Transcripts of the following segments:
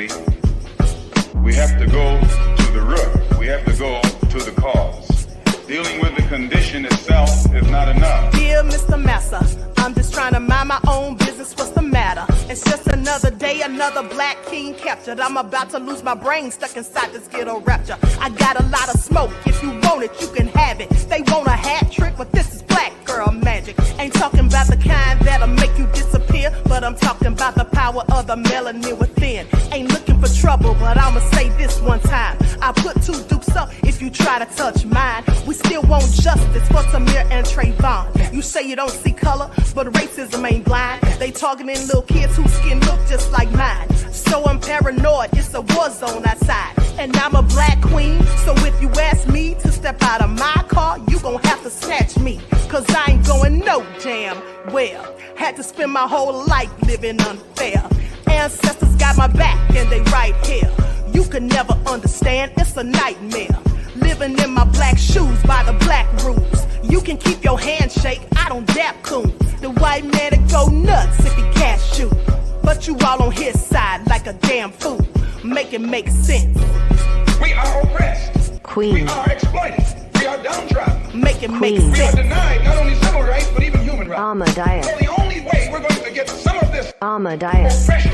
quickly, we have to go to the root. We have to go to the cause. Dealing with the condition itself is not enough. Dear Mr. Massa, I'm just trying to mind my own business. What's the matter? It's just another day, another black king captured. I'm about to lose my brain, stuck inside this ghetto rapture. I got a lot of smoke. If you want it, you can have it. They want a hat trick, but this is black girl magic. Ain't talking about the kind that'll make you disappear, but I'm talking about the power of the melanin within. Ain't looking for trouble, but I'ma say this one time. I put two dukes up if you try to touch mine. We still want justice for Tamir and Trayvon. You say you don't see color, but racism ain't blind. They targeting little kids whose skin look just like mine. So I'm paranoid, it's a war zone outside. And I'm a black queen, so if you ask me to step out of my car, you gon' have to snatch me. Cause I ain't going no damn well. Had to spend my whole life living unfair. Ancestors got my back and they right here. You can never understand, it's a nightmare. Living in my black shoes by the black rules. You can keep your handshake, I don't dap coons. The white man that go nuts if he can't shoot. But you all on his side like a damn fool. Make it make sense. We are oppressed. Queen. We are exploited. We are downtrodden. Make it make We are sense. denied not only civil rights, but even human rights. Ahmadiyyah. So the only way we're going to get some of this Ahmadiyyah. oppression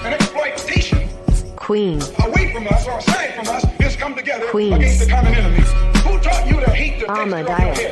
and exploitation Queen. away from us or aside from us is come together Queen. against the common enemy. Who taught you to hate the texture of your Ahmadiyyah. hair?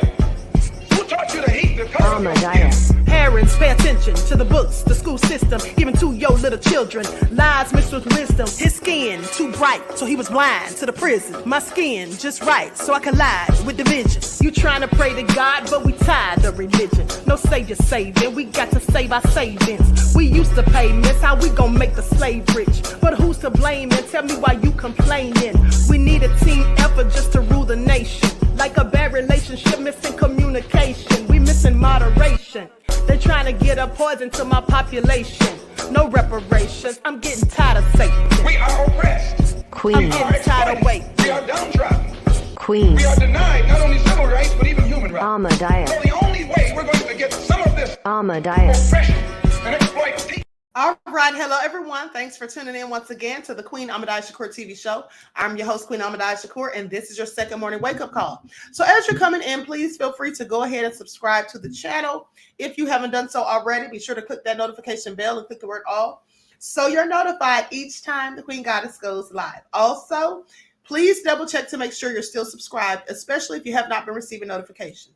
Who taught you to hate the color of your Ahmadiyyah. skin? Parents, pay attention to the books, the school system, even to your little children. Lies mixed with wisdom. His skin too bright, so he was blind to the prison. My skin just right, so I collide with division. You trying to pray to God, but we tired of religion. No savior saving, we got to save our savings. We used to pay miss, how we gon' make the slave rich? But who's to blame, and tell me why you complaining? We need a team effort just to rule the nation. Like a bad relationship, missing communication. We missing moderation. They trying to get a poison to my population. No reparations. I'm getting tired of Satan. We are oppressed. I'm Queen. getting tired of waiting. We are downtrodden. Queen. We are denied not only civil rights, but even human rights. Ahmadiyyah. So the only way we're going to get some of this Ahmadiyyah. oppression and exploitation. All right, hello everyone. Thanks for tuning in once again to the Queen Ahmadiyyah Shakur TV show. I'm your host, Queen Ahmadiyyah Shakur, and this is your second morning wake-up call. So as you're coming in, please feel free to go ahead and subscribe to the channel. If you haven't done so already, be sure to click that notification bell and click the word all, so you're notified each time the Queen Goddess goes live. Also, please double check to make sure you're still subscribed, especially if you have not been receiving notifications.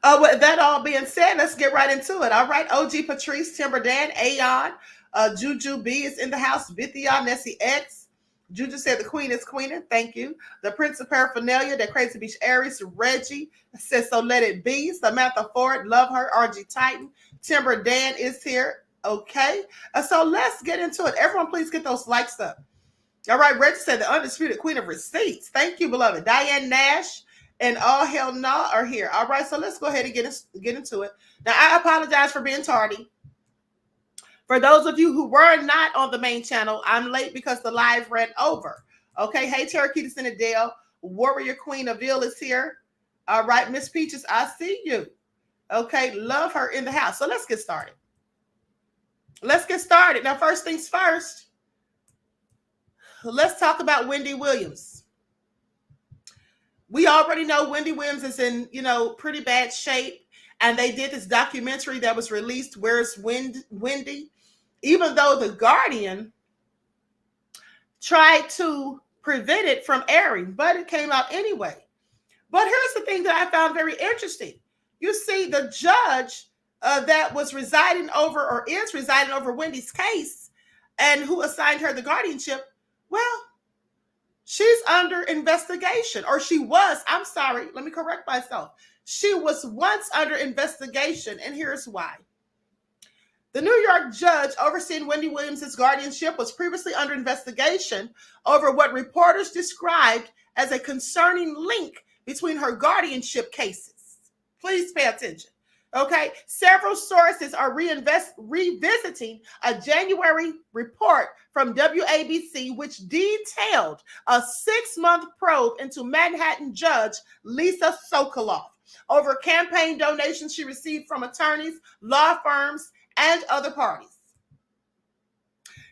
With that all being said, let's get right into it. All right, OG Patrice, Timber Dan, Aeon, Juju B is in the house, Bithia, Nessie X. Juju said the queen is queening. Thank you. The Prince of Paraphernalia, that Crazy Beach Aries, Reggie says so let it be. Samantha Ford, love her. RG Titan, Timber Dan is here. Okay, so let's get into it. Everyone, please get those likes up. All right, Reggie said the undisputed queen of receipts. Thank you, beloved. Diane Nash and All Hell Nah are here. All right, so let's go ahead and get into it. Now, I apologize for being tardy. For those of you who were not on the main channel, I'm late because the live ran over. Okay, hey, Tarakeeta Sinadale, Warrior Queen Avil is here. All right, Miss Peaches, I see you. Okay, love her in the house. So let's get started. Let's get started. Now, first things first, let's talk about Wendy Williams. We already know Wendy Williams is in, pretty bad shape. And they did this documentary that was released, Where's Wendy? Even though The Guardian tried to prevent it from airing, but it came out anyway. But here's the thing that I found very interesting. You see, the judge that was residing over or is residing over Wendy's case and who assigned her the guardianship, well, she's under investigation, or she was. I'm sorry. Let me correct myself. She was once under investigation, and here's why. The New York judge overseeing Wendy Williams' guardianship was previously under investigation over what reporters described as a concerning link between her guardianship cases. Please pay attention. Okay, several sources are revisiting a January report from WABC, which detailed a 6-month probe into Manhattan judge Lisa Sokoloff over campaign donations she received from attorneys, law firms, and other parties.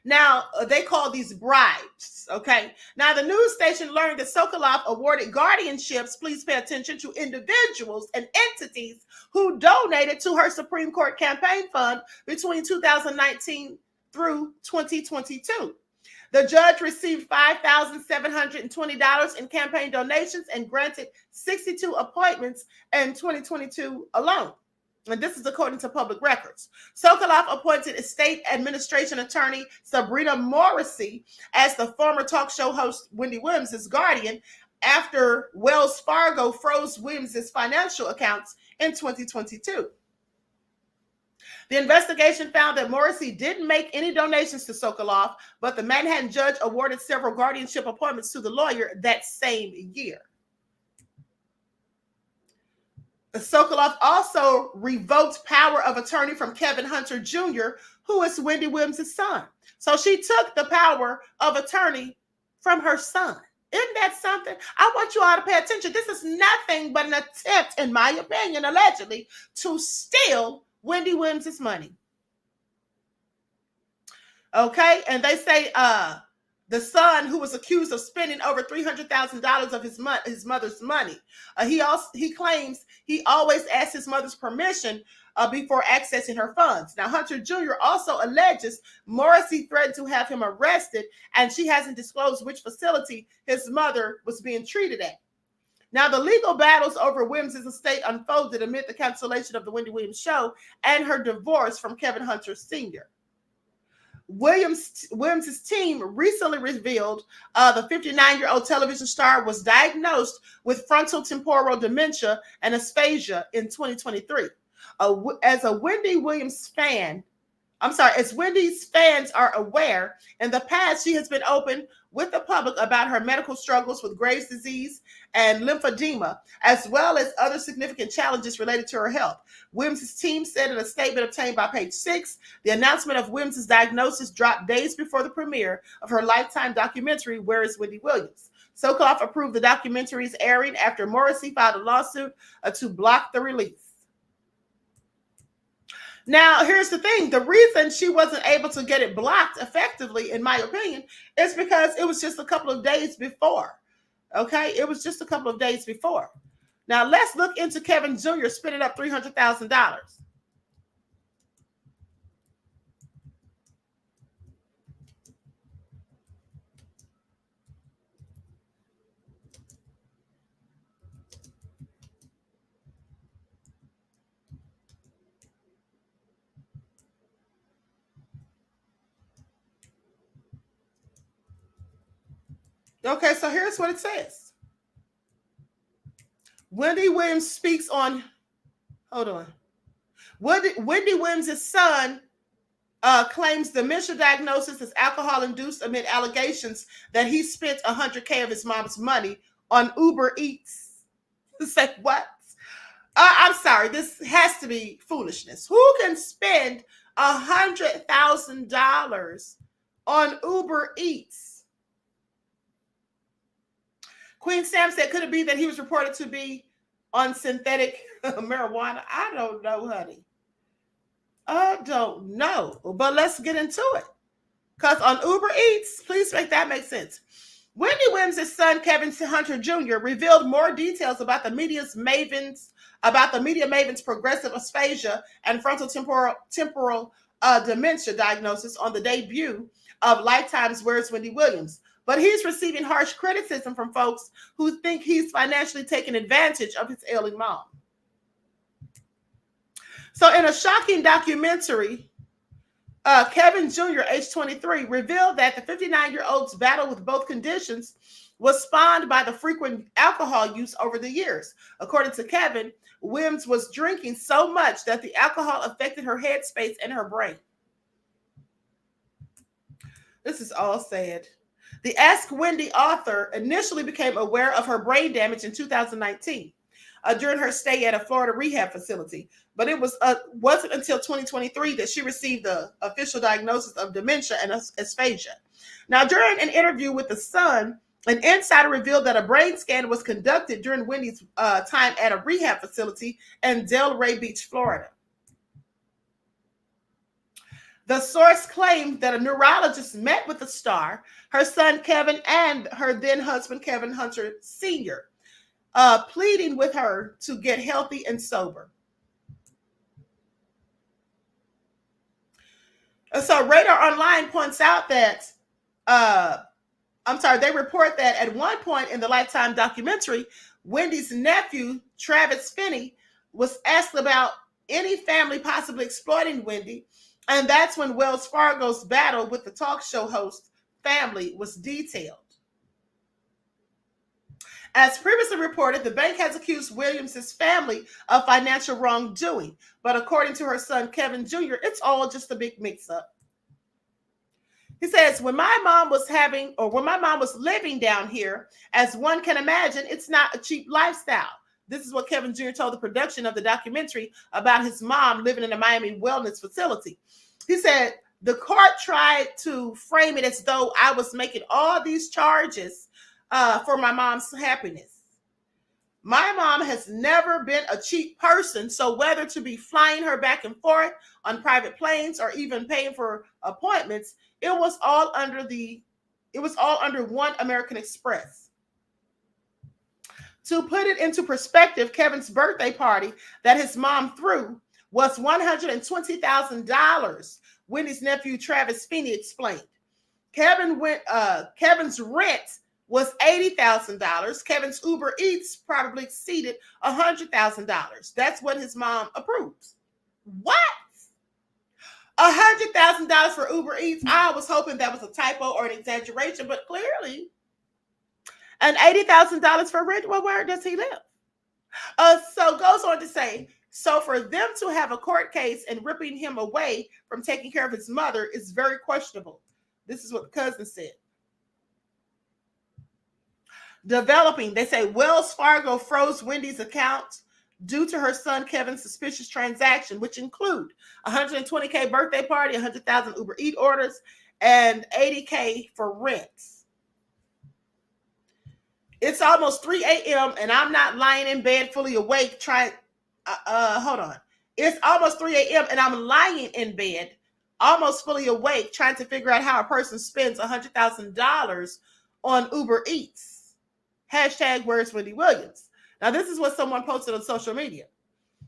Now, they call these bribes, okay? Now, the news station learned that Sokolov awarded guardianships, please pay attention, to individuals and entities who donated to her Supreme Court campaign fund between 2019 through 2022. The judge received $5,720 in campaign donations and granted 62 appointments in 2022 alone. And this is according to public records. Sokolov appointed estate administration attorney Sabrina Morrissey as the former talk show host Wendy Williams' guardian after Wells Fargo froze Williams' financial accounts in 2022. The investigation found that Morrissey didn't make any donations to Sokolov, but the Manhattan judge awarded several guardianship appointments to the lawyer that same year. Sokolov also revoked power of attorney from Kevin Hunter Jr., who is Wendy Williams' son. So she took the power of attorney from her son. Isn't that something? I want you all to pay attention. This is nothing but an attempt, in my opinion, allegedly, to steal Wendy Williams' money. Okay, and they say the son, who was accused of spending over $300,000 of his mother's money, he claims he always asked his mother's permission before accessing her funds. Now, Hunter Jr. also alleges Morrissey threatened to have him arrested, and she hasn't disclosed which facility his mother was being treated at. Now, the legal battles over Williams' estate unfolded amid the cancellation of the Wendy Williams show and her divorce from Kevin Hunter Sr. Williams' team recently revealed the 59-year-old television star was diagnosed with frontotemporal dementia and aphasia in 2023. As Wendy's fans are aware, in the past she has been open with the public about her medical struggles with Graves' disease and lymphedema, as well as other significant challenges related to her health. Williams' team said in a statement obtained by Page 6, the announcement of Williams' diagnosis dropped days before the premiere of her Lifetime documentary, Where is Wendy Williams? Sokolov approved the documentary's airing after Morrissey filed a lawsuit to block the release. Now, here's the thing. The reason she wasn't able to get it blocked effectively, in my opinion, is because it was just a couple of days before. Okay? It was just a couple of days before. Now, let's look into Kevin Jr. spending up $300,000. Okay, so here's what it says. Wendy Williams speaks on, hold on. Wendy Williams' son claims dementia diagnosis is alcohol-induced amid allegations that he spent $100K of his mom's money on Uber Eats. Say what? I'm sorry, this has to be foolishness. Who can spend $100,000 on Uber Eats? Queen Sam said, could it be that he was reported to be on synthetic marijuana? I don't know, honey. I don't know. But let's get into it. Because on Uber Eats, please make that make sense. Wendy Williams' son, Kevin Hunter Jr., revealed more details about the media maven's progressive aphasia and frontotemporal dementia diagnosis on the debut of Lifetime's Where's Wendy Williams. But he's receiving harsh criticism from folks who think he's financially taking advantage of his ailing mom. So in a shocking documentary, Kevin Jr., age 23, revealed that the 59-year-old's battle with both conditions was spawned by the frequent alcohol use over the years. According to Kevin, Williams was drinking so much that the alcohol affected her headspace and her brain. This is all sad. The Ask Wendy author initially became aware of her brain damage in 2019 during her stay at a Florida rehab facility. But it wasn't until 2023 that she received the official diagnosis of dementia and aphasia. Now, during an interview with The Sun, an insider revealed that a brain scan was conducted during Wendy's time at a rehab facility in Delray Beach, Florida. The source claimed that a neurologist met with the star, her son Kevin, and her then husband Kevin Hunter Sr., pleading with her to get healthy and sober. And so Radar Online points out that, they report that at one point in the Lifetime documentary, Wendy's nephew, Travis Finney, was asked about any family possibly exploiting Wendy. And that's when Wells Fargo's battle with the talk show host family was detailed. As previously reported, the bank has accused Williams' family of financial wrongdoing. But according to her son, Kevin Jr., it's all just a big mix-up. He says, when my mom was living down here, as one can imagine, it's not a cheap lifestyle. This is what Kevin Jr. told the production of the documentary about his mom living in a Miami wellness facility. He said, the court tried to frame it as though I was making all these charges for my mom's happiness. My mom has never been a cheap person, so whether to be flying her back and forth on private planes or even paying for appointments, it was all under one American Express. To put it into perspective, Kevin's birthday party that his mom threw was $120,000. Wendy's nephew Travis Finney explained. Kevin's rent was $80,000. Kevin's Uber Eats probably exceeded $100,000. That's what his mom approves. What? $100,000 for Uber Eats? I was hoping that was a typo or an exaggeration, but clearly. And $80,000 for rent? Well, where does he live? So goes on to say, so for them to have a court case and ripping him away from taking care of his mother is very questionable. This is what the cousin said. Developing, they say Wells Fargo froze Wendy's account due to her son Kevin's suspicious transaction, which include $120K birthday party, $100,000 Uber Eat orders, and $80K for rents. It's almost 3 a.m. and I'm not lying in bed fully awake trying. Hold on. It's almost 3 a.m. and I'm lying in bed, almost fully awake, trying to figure out how a person spends $100,000 on Uber Eats. Hashtag where's Wendy Williams. Now, this is what someone posted on social media.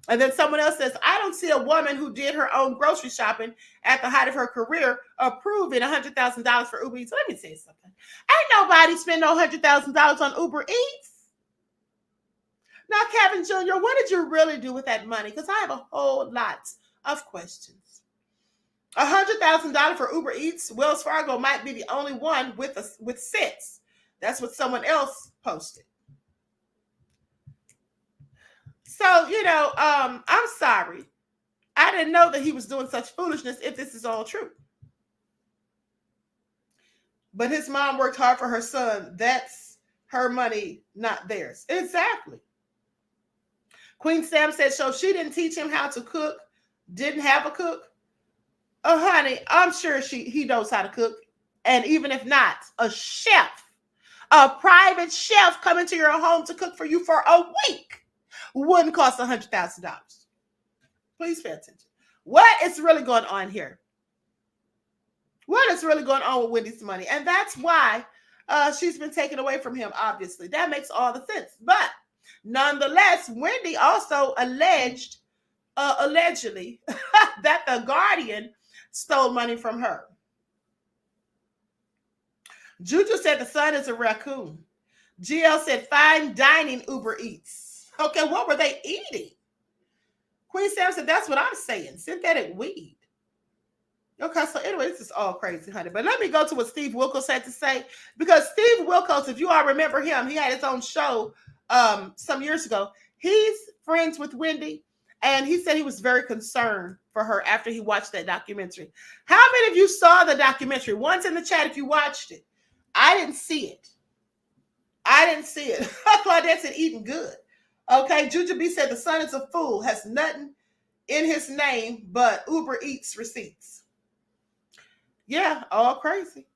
And then someone else says, I don't see a woman who did her own grocery shopping at the height of her career approving $100,000 for Uber Eats. Let me say something. Ain't nobody spend no $100,000 on Uber Eats. Now, Kevin Jr., what did you really do with that money? Because I have a whole lot of questions. $100,000 for Uber Eats. Wells Fargo might be the only one with sense. That's what someone else posted. So, I'm sorry. I didn't know that he was doing such foolishness if this is all true. But his mom worked hard for her son. That's her money, not theirs. Exactly. Queen Sam said, so she didn't teach him how to cook, didn't have a cook. Oh, honey, I'm sure he knows how to cook. And even if not, a chef, a private chef coming to your home to cook for you for a week wouldn't cost $100,000. Please pay attention. What is really going on here? What is really going on with Wendy's money? And that's why she's been taken away from him, obviously. That makes all the sense. But nonetheless, Wendy also allegedly, that the Guardian stole money from her. Juju said the son is a raccoon. GL said fine dining Uber Eats. Okay, what were they eating? Queen Sam said, that's what I'm saying. Synthetic weed. Okay, so anyway, this is all crazy, honey. But let me go to what Steve Wilkos had to say. Because Steve Wilkos, if you all remember him, he had his own show some years ago. He's friends with Wendy. And he said he was very concerned for her after he watched that documentary. How many of you saw the documentary? Once in the chat if you watched it. I didn't see it. Claudette said eating good. Okay, Juju B said the son is a fool, has nothing in his name but Uber Eats receipts. Yeah, all crazy.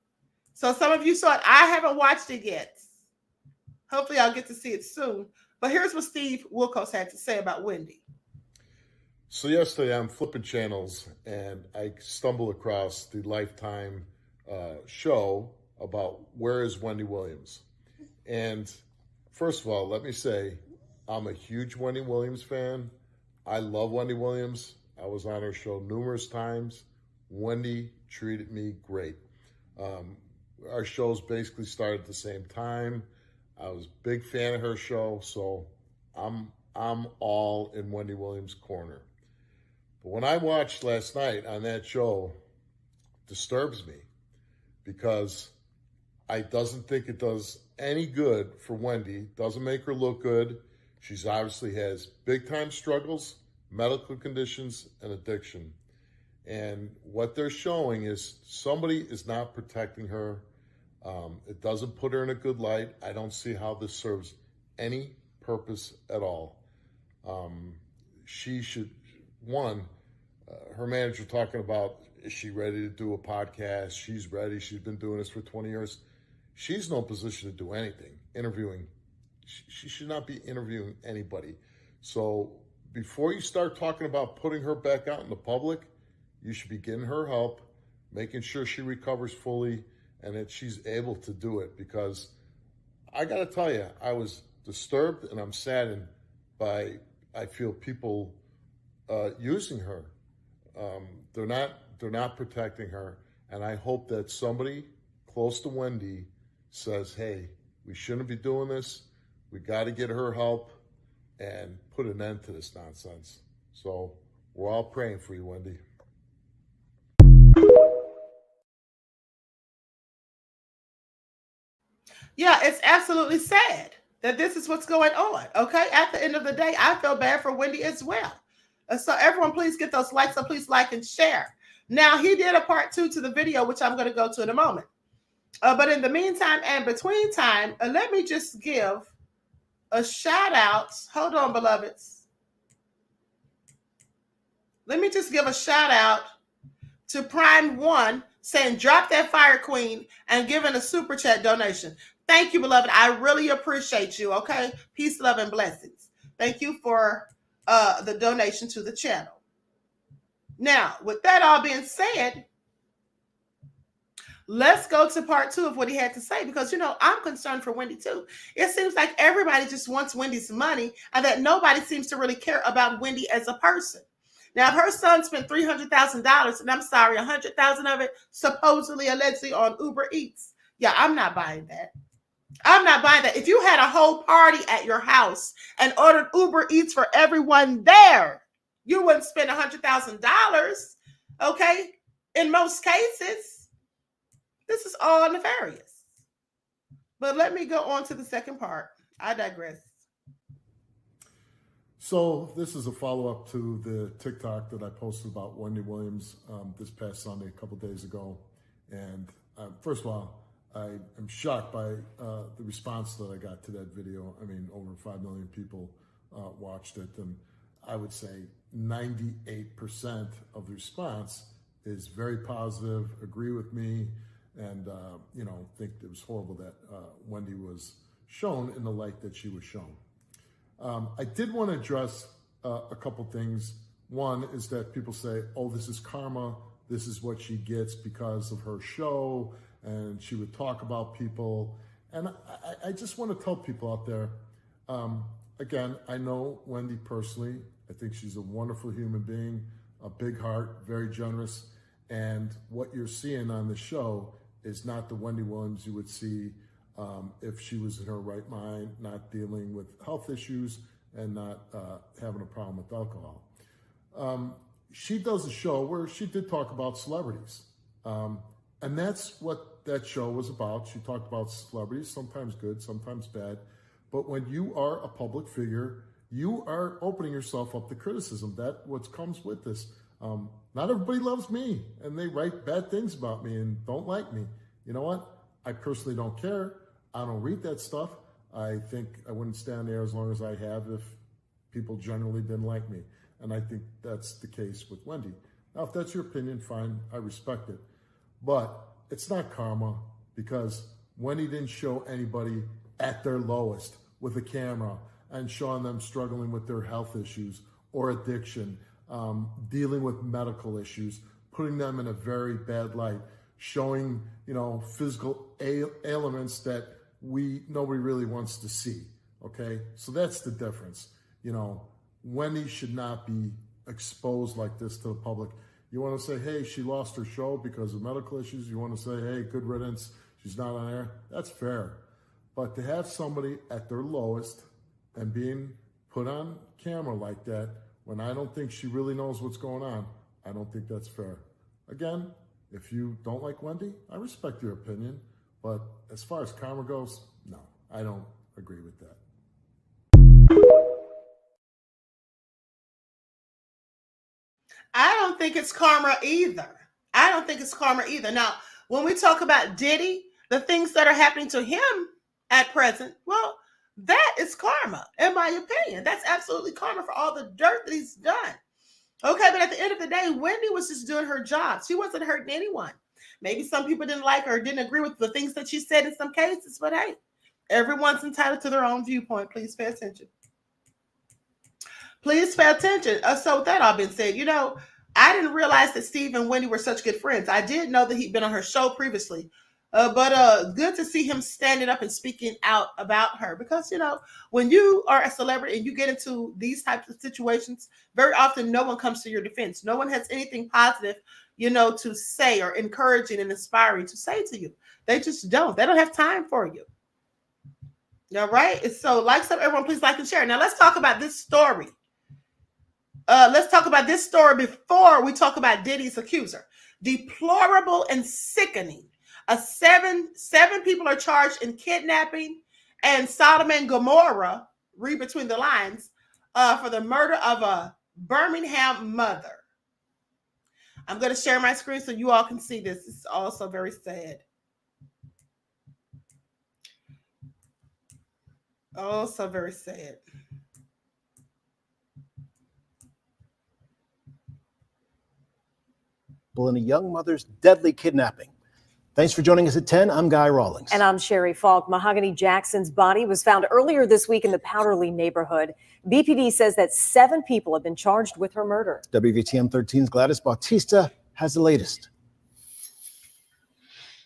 So some of you saw it. I haven't watched it yet. Hopefully I'll get to see it soon. But here's what Steve Wilkos had to say about Wendy. So yesterday I'm flipping channels and I stumble across the Lifetime show about Where is Wendy Williams? And first of all, let me say, I'm a huge Wendy Williams fan. I love Wendy Williams. I was on her show numerous times. Wendy treated me great. Our shows basically started at the same time. I was a big fan of her show, so I'm all in Wendy Williams' corner. But when I watched last night on that show, it disturbs me because I doesn't think it does any good for Wendy. Doesn't make her look good. She's obviously has big time struggles, medical conditions, and addiction. And what they're showing is somebody is not protecting her. It doesn't put her in a good light. I don't see how this serves any purpose at all. She should, her manager talking about, is she ready to do a podcast? She's ready. She's been doing this for 20 years. She's no position to do anything. Interviewing. She should not be interviewing anybody. So before you start talking about putting her back out in the public, you should be getting her help, making sure she recovers fully and that she's able to do it. Because I got to tell you, I was disturbed and I'm saddened by, I feel people using her. They're not protecting her. And I hope that somebody close to Wendy says, hey, we shouldn't be doing this. We got to get her help and put an end to this nonsense. So we're all praying for you, Wendy. Yeah, it's absolutely sad that this is what's going on. Okay. At the end of the day, I feel bad for Wendy as well. So everyone, please get those likes. So please like and share. Now, he did a part 2 to the video, which I'm going to go to in a moment. But in the meantime and between time, let me just give a shout out. Hold on, beloveds. Let me just give a shout out to Prime One saying, drop that fire, Queen, and giving a super chat donation. Thank you, beloved. I really appreciate you. Okay. Peace, love, and blessings. Thank you for the donation to the channel. Now, with that all being said, let's go to part 2 of what he had to say, because, you know, I'm concerned for Wendy too. It seems like everybody just wants Wendy's money and that nobody seems to really care about Wendy as a person. Now, if her son spent $300,000, and I'm sorry, $100,000 of it supposedly, allegedly on Uber Eats, yeah, I'm not buying that. I'm not buying that. If you had a whole party at your house and ordered Uber Eats for everyone there, you wouldn't spend $100,000, okay? In most cases, this is all nefarious. But let me go on to the second part. I digress. So this is a follow-up to the TikTok that I posted about Wendy Williams this past Sunday, a couple days ago. And first of all, I am shocked by the response that I got to that video. I mean, over 5 million people watched it. And I would say 98% of the response is very positive, agree with me, and, you know, think it was horrible that Wendy was shown in the light that she was shown. I did want to address a couple things. One is that people say, oh, this is karma. This is what she gets because of her show, and she would talk about people. And I just want to tell people out there, again, I know Wendy personally. I think she's a wonderful human being, a big heart, very generous. And what you're seeing on the show is not the Wendy Williams you would see if she was in her right mind, not dealing with health issues and not having a problem with alcohol. She does a show where she did talk about celebrities. And that's what that show was about. She talked about celebrities, sometimes good, sometimes bad. But when you are a public figure, you are opening yourself up to criticism. That's what comes with this. Not everybody loves me, and they write bad things about me and don't like me. You know what? I personally don't care. I don't read that stuff. I think I wouldn't stand there as long as I have if people generally didn't like me. And I think that's the case with Wendy. Now, if that's your opinion, fine. I respect it. But it's not karma, because Wendy didn't show anybody at their lowest with a camera and showing them struggling with their health issues or addiction dealing with medical issues, putting them in a very bad light, showing, physical ailments that nobody really wants to see. Okay, so that's the difference. Wendy should not be exposed like this to the public. You want to say, hey, she lost her show because of medical issues. You want to say, hey, good riddance, she's not on air. That's fair. But to have somebody at their lowest and being put on camera like that, when I don't think she really knows what's going on, I don't think that's fair. Again, if you don't like Wendy, I respect your opinion. But as far as karma goes, no, I don't agree with that. I don't think it's karma either. Now, when we talk about Diddy, the things that are happening to him at present, well, that is karma, in my opinion. That's absolutely karma for all the dirt that he's done. Okay, but at the end of the day, Wendy was just doing her job. She wasn't hurting anyone. Maybe some people didn't like her, didn't agree with the things that she said in some cases, but hey, everyone's entitled to their own viewpoint. Please pay attention. Please pay attention. So with that all being said, I didn't realize that Steve and Wendy were such good friends. I did know that he'd been on her show previously, but good to see him standing up and speaking out about her because, when you are a celebrity and you get into these types of situations, very often no one comes to your defense. No one has anything positive, to say or encouraging and inspiring to say to you. They just don't. They don't have time for you. All right. So everyone, please like and share. Now let's talk about this story. Before we talk about Diddy's accuser. Deplorable and sickening. Seven people are charged in kidnapping and Sodom and Gomorrah, read between the lines, for the murder of a Birmingham mother. I'm going to share my screen so you all can see this. It's also very sad. Also very sad. In a young mother's deadly kidnapping. Thanks for joining us at 10. I'm Guy Rawlings. And I'm Sherry Falk. Mahogany Jackson's body was found earlier this week in the Powderly neighborhood. BPD says that 7 people have been charged with her murder. WVTM 13's Gladys Bautista has the latest.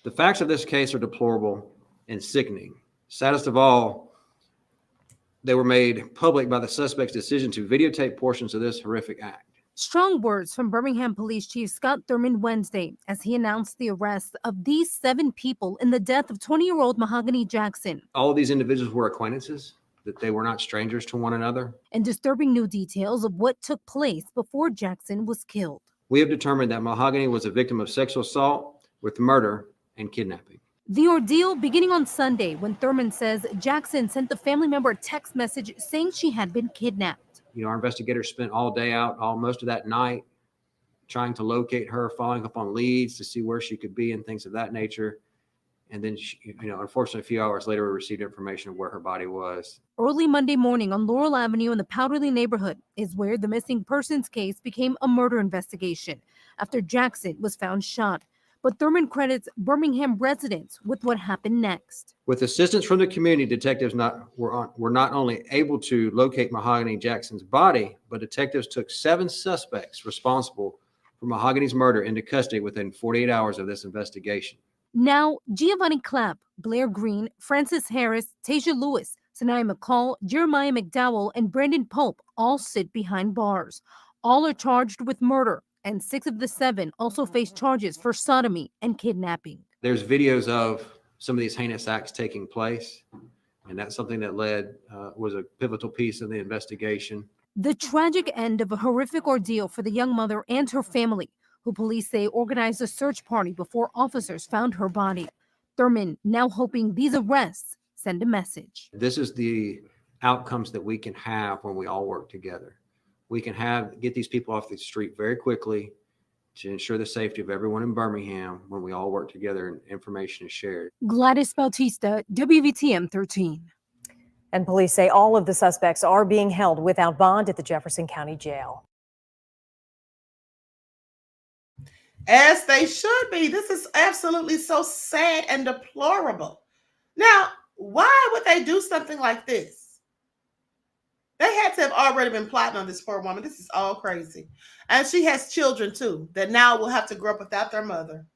The facts of this case are deplorable and sickening. Saddest of all, they were made public by the suspect's decision to videotape portions of this horrific act. Strong words from Birmingham Police Chief Scott Thurman Wednesday as he announced the arrest of these 7 people in the death of 20-year-old Mahogany Jackson. All of these individuals were acquaintances, that they were not strangers to one another. And disturbing new details of what took place before Jackson was killed. We have determined that Mahogany was a victim of sexual assault with murder and kidnapping. The ordeal beginning on Sunday when Thurman says Jackson sent the family member a text message saying she had been kidnapped. Our investigators spent all day out, most of that night, trying to locate her, following up on leads to see where she could be and things of that nature. And then, unfortunately, a few hours later, we received information of where her body was. Early Monday morning on Laurel Avenue in the Powderly neighborhood is where the missing persons case became a murder investigation after Jackson was found shot. But Thurman credits Birmingham residents with what happened next. With assistance from the community, detectives were not only able to locate Mahogany Jackson's body, but detectives took 7 suspects responsible for Mahogany's murder into custody within 48 hours of this investigation. Now, Giovanni Clapp, Blair Green, Francis Harris, Tasia Lewis, Sanaya McCall, Jeremiah McDowell, and Brandon Pope all sit behind bars. All are charged with murder, and 6 of the 7 also face charges for sodomy and kidnapping. There's videos of some of these heinous acts taking place, and that's something that was a pivotal piece of the investigation. The tragic end of a horrific ordeal for the young mother and her family, who police say organized a search party before officers found her body. Thurman now hoping these arrests send a message. This is the outcomes that we can have when we all work together. We can get these people off the street very quickly to ensure the safety of everyone in Birmingham when we all work together and information is shared. Gladys Bautista, WVTM 13. And police say all of the suspects are being held without bond at the Jefferson County Jail. As they should be. This is absolutely so sad and deplorable. Now, why would they do something like this? They had to have already been plotting on this poor woman. This is all crazy. And she has children too that now will have to grow up without their mother.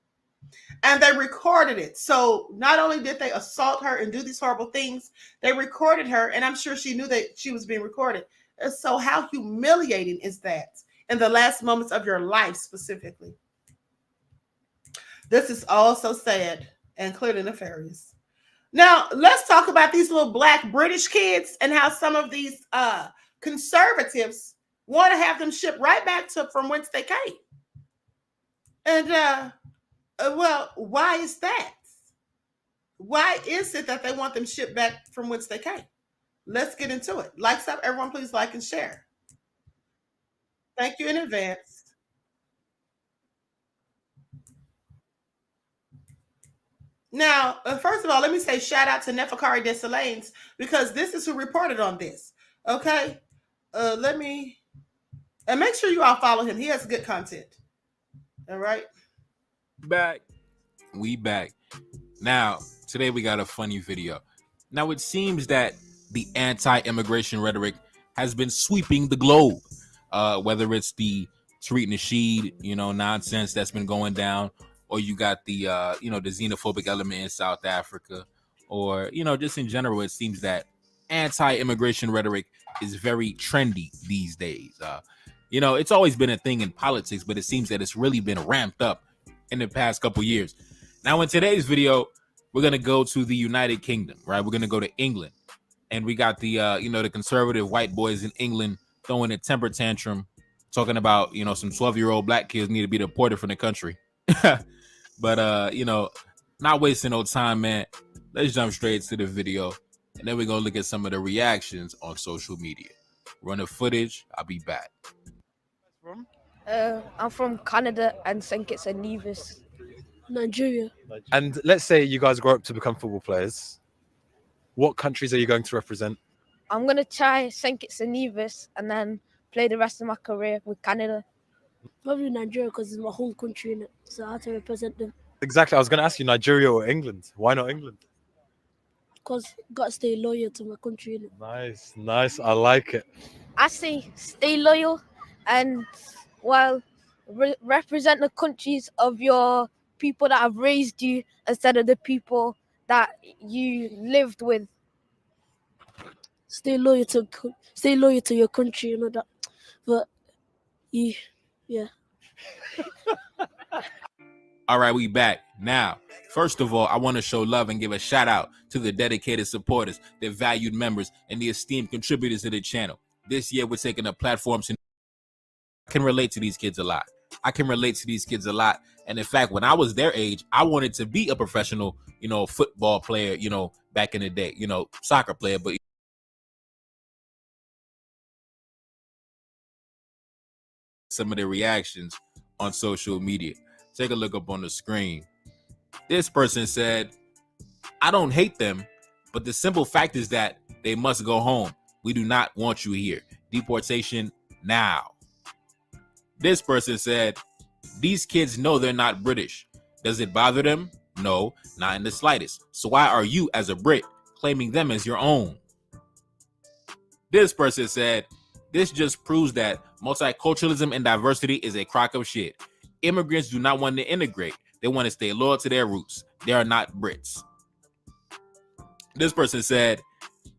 And they recorded it. So not only did they assault her and do these horrible things, they recorded her. And I'm sure she knew that she was being recorded. And so how humiliating is that in the last moments of your life specifically? This is all so sad and clearly nefarious. Now, let's talk about these little black British kids and how some of these conservatives want to have them shipped right back to from whence they came. And, well, why is that? Why is it that they want them shipped back from whence they came? Let's get into it. Like up, everyone, please like and share. Thank you in advance. Now, first of all, let me say shout out to Neferkari Desalaines because this is who reported on this. Okay, let me and make sure you all follow him. He has good content. All right. We back. Now, today we got a funny video. Now, it seems that the anti-immigration rhetoric has been sweeping the globe. Whether it's the Tariq Nasheed, nonsense that's been going down, or you got the, the xenophobic element in South Africa, or, just in general, it seems that anti-immigration rhetoric is very trendy these days. It's always been a thing in politics, but it seems that it's really been ramped up in the past couple years. Now, in today's video, we're going to go to the United Kingdom, right? We're going to go to England. And we got the, the conservative white boys in England throwing a temper tantrum, talking about, some 12-year-old black kids need to be deported from the country. But, not wasting no time, man. Let's jump straight to the video. And then we're going to look at some of the reactions on social media. Run the footage. I'll be back. I'm from Canada and St. Kitts and Nevis. Nigeria. And let's say you guys grow up to become football players. What countries are you going to represent? I'm going to try St. Kitts and Nevis and then play the rest of my career with Canada. Probably Nigeria because it's my whole country in it, so I have to represent them. Exactly. I was going to ask you Nigeria or England. Why not England? Because got to stay loyal to my country in it. Nice. I like it. I say stay loyal and, represent the countries of your people that have raised you instead of the people that you lived with. Stay loyal to your country, that. But yeah. All right, we back. Now, first of all, I want to show love and give a shout out to the dedicated supporters, the valued members, and the esteemed contributors to the channel. This year, we're taking a platform to I can relate to these kids a lot. And in fact, when I was their age, I wanted to be a professional, football player, back in the day, soccer player, but some of the reactions on social media. Take a look up on the screen. This person said, I don't hate them, but the simple fact is that they must go home. We do not want you here. Deportation now. This person said, these kids know they're not British. Does it bother them? No, not in the slightest. So why are you, as a Brit, claiming them as your own? This person said, this just proves that multiculturalism and diversity is a crock of shit. Immigrants do not want to integrate. They want to stay loyal to their roots. They are not Brits. This person said,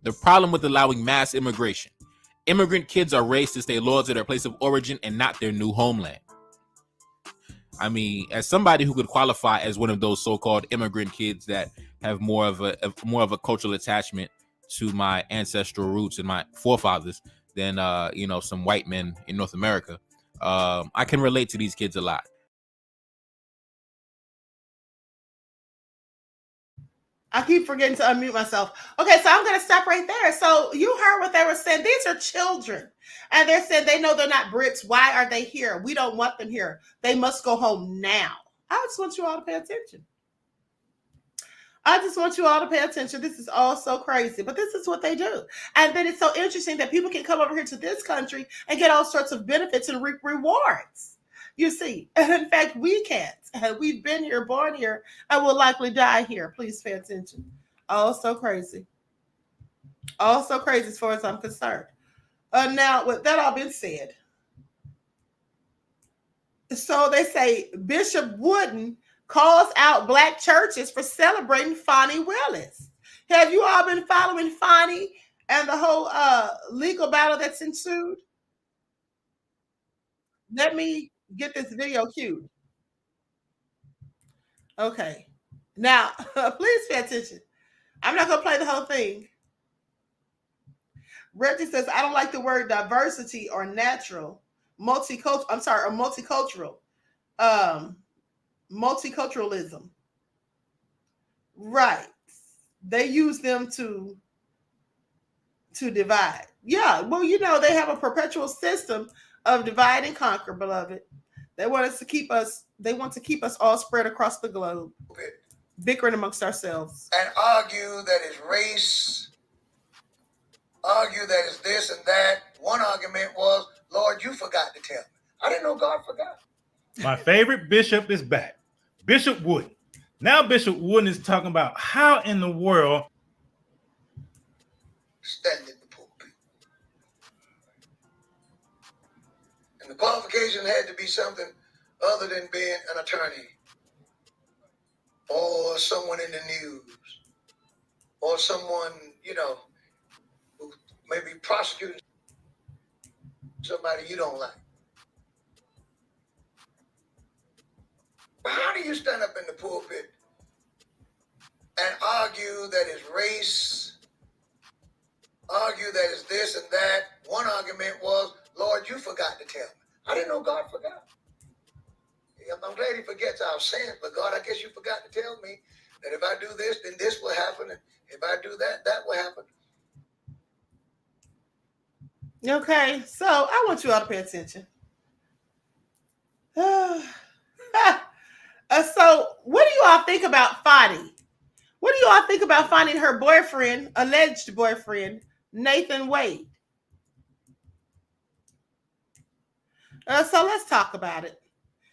the problem with allowing mass immigration. Immigrant kids are raised to stay loyal to their place of origin and not their new homeland. I mean, as somebody who could qualify as one of those so-called immigrant kids that have more of a cultural attachment to my ancestral roots and my forefathers than some white men in North America, I can relate to these kids a lot. I keep forgetting to unmute myself. Okay, so I'm going to stop right there. So you heard what they were saying. These are children. And they're saying they know they're not Brits. Why are they here? We don't want them here. They must go home now. I just want you all to pay attention. This is all so crazy, but this is what they do. And then it's so interesting that people can come over here to this country and get all sorts of benefits and reap rewards. You see, and in fact, we can't. We've been here, born here, and will likely die here. Please pay attention. All so crazy. All so crazy as far as I'm concerned. Now, with that all been said, so they say Bishop Wooden calls out black churches for celebrating Fani Willis. Have you all been following Fani and the whole legal battle that's ensued? Let me get this video queued. Okay. Now, please pay attention. I'm not going to play the whole thing. Reggie says, I don't like the word diversity or natural. Multicultural. Multiculturalism. Right. They use them to divide. Yeah, well, you know, they have a perpetual system of divide and conquer, beloved. They want to keep us all spread across the globe, bickering amongst ourselves. And argue that it's race, argue that it's this and that. One argument was, Lord, you forgot to tell me. I didn't know God forgot. My favorite bishop is back. Bishop Wooden. Now Bishop Wooden is talking about how in the world standing in the pulpit. And the qualification had to be something other than being an attorney or someone in the news or someone, you know, who may be prosecuting somebody you don't like. But how do you stand up in the pulpit and argue that it's race, argue that it's this and that? One argument was, Lord, you forgot to tell me. I didn't know God forgot. I'm glad he forgets our sins, but God, I guess you forgot to tell me that if I do this, then this will happen, and if I do that, that will happen. Okay, so I want you all to pay attention. So what do you all think about Fani? What do you all think about Fani and her boyfriend, alleged boyfriend, Nathan Wade? So let's talk about it.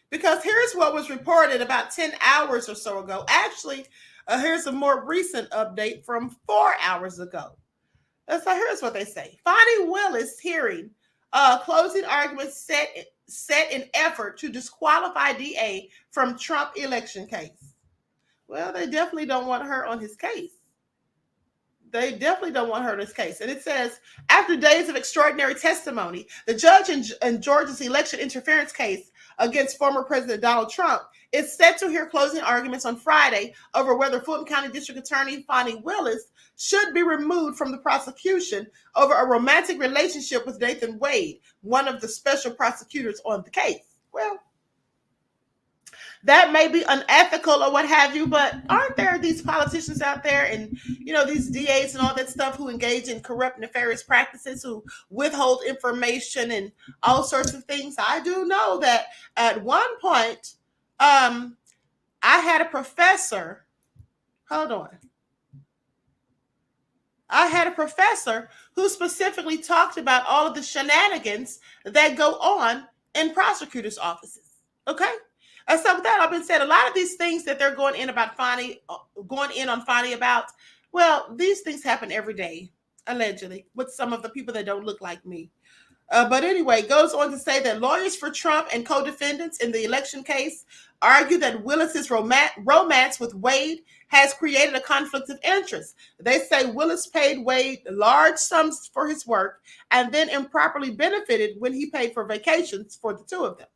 Because here's what was reported about 10 hours or so ago. Actually, here's a more recent update from 4 hours ago. So here's what they say. Fani Willis hearing closing arguments set in effort to disqualify DA from Trump election case. Well, they definitely don't want her on his case. They definitely don't want her on his case. And it says, after days of extraordinary testimony, the judge in Georgia's election interference case against former President Donald Trump is set to hear closing arguments on Friday over whether Fulton County District Attorney Fani Willis should be removed from the prosecution over a romantic relationship with Nathan Wade, one of the special prosecutors on the case. Well, that may be unethical or what have you, but aren't there these politicians out there and, you know, these DAs and all that stuff who engage in corrupt, nefarious practices, who withhold information and all sorts of things? I do know that at one point, I had a professor, I had a professor who specifically talked about all of the shenanigans that go on in prosecutors' offices. Okay? So with that all been said, a lot of these things that they're going in on Fani about, well, these things happen every day, allegedly, with some of the people that don't look like me. But anyway, goes on to say that lawyers for Trump and co-defendants in the election case argue that Willis's romance with Wade has created a conflict of interest. They say Willis paid Wade large sums for his work and then improperly benefited when he paid for vacations for the two of them.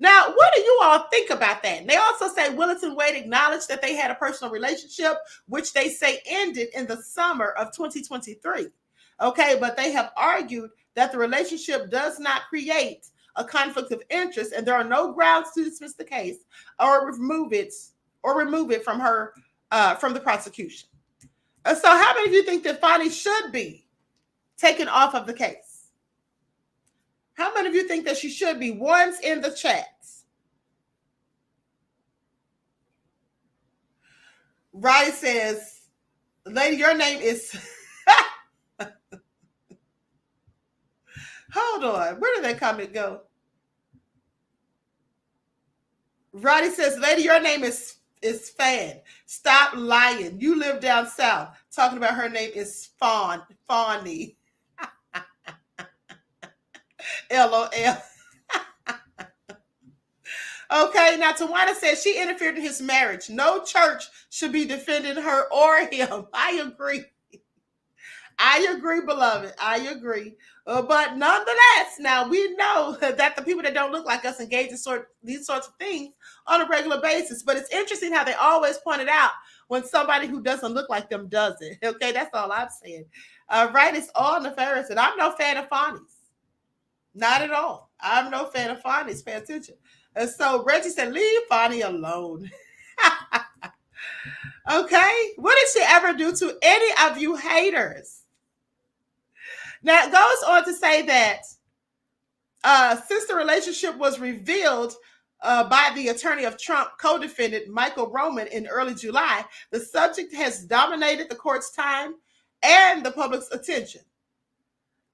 Now, what do you all think about that? And they also say Willis and Wade acknowledged that they had a personal relationship, which they say ended in the summer of 2023. Okay, but they have argued that the relationship does not create a conflict of interest, and there are no grounds to dismiss the case or remove it from the prosecution. So, how many of you think that Fani should be taken off of the case? How many of you think that she should be? One's in the chats. Riley says, lady, your name is... Hold on. Where did that comment go? Roddy says, lady, your name is Fan. Stop lying. You live down south. Talking about her name is Fani. LOL. Okay, now Tawana says she interfered in his marriage. No church should be defending her or him. I agree. I agree, beloved. I agree. But nonetheless, now we know that the people that don't look like us engage in these sorts of things on a regular basis. But it's interesting how they always point it out when somebody who doesn't look like them does it. Okay, that's all I'm saying. Right? It's all nefarious. And I'm no fan of Fani's. Not at all. I'm no fan of Fani's. Pay attention. And so Reggie said, leave Fani alone. Okay? What did she ever do to any of you haters? Now, it goes on to say that since the relationship was revealed by the attorney of Trump co-defendant Michael Roman in early July, the subject has dominated the court's time and the public's attention.